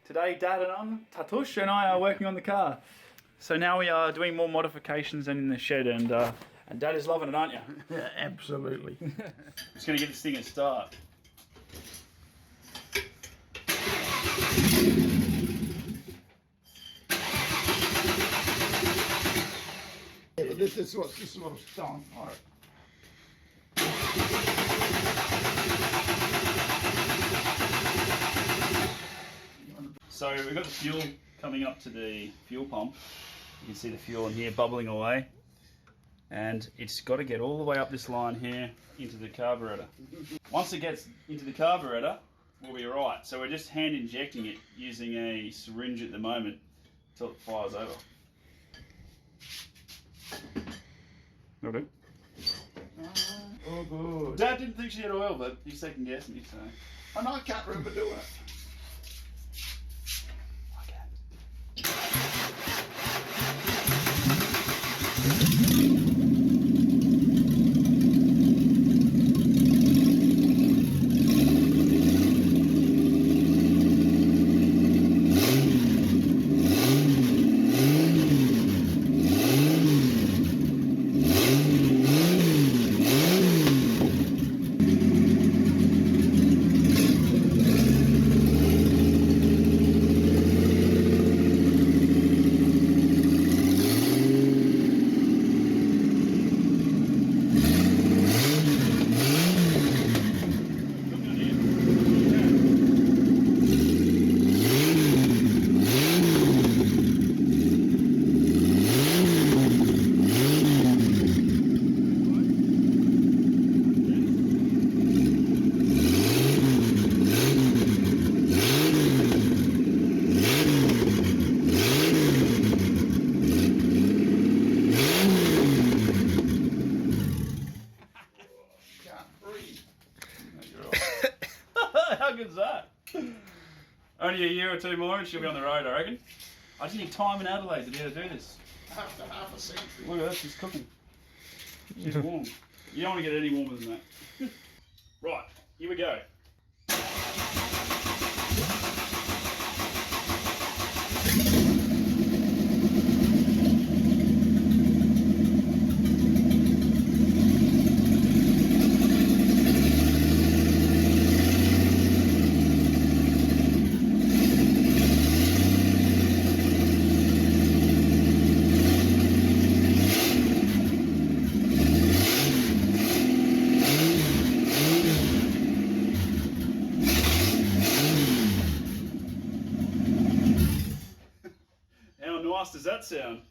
Today Dad and Tatush and I are working on the car. So now we are doing more modifications in the shed, and Dad is loving it, aren't you? Yeah, absolutely. Just going to get this thing a start. Yeah, but this is what's done. All right. So we've got the fuel coming up to the fuel pump. You can see the fuel in here bubbling away. And it's got to get all the way up this line here into the carburetor. Once it gets into the carburetor, we'll be right. So we're just hand injecting it using a syringe at the moment until it fires over. That'll do. Oh, good. Dad didn't think she had oil, but he's second guessing me, so. And I can't remember doing it. How good's that? Only a year or two more and she'll be on the road, I reckon. I just need time in Adelaide to be able to do this. After half a century. Look at that, she's cooking. She's warm. You don't want to get any warmer than that. Right, here we go. How nice does that sound?